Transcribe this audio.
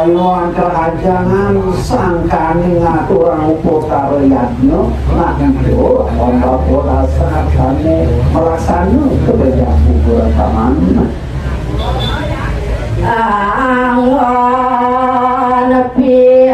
ayo kerajangan sangkane ngaturang upata reyatno nah yo ora sakane melaksana kebeja kubur taman ang nepi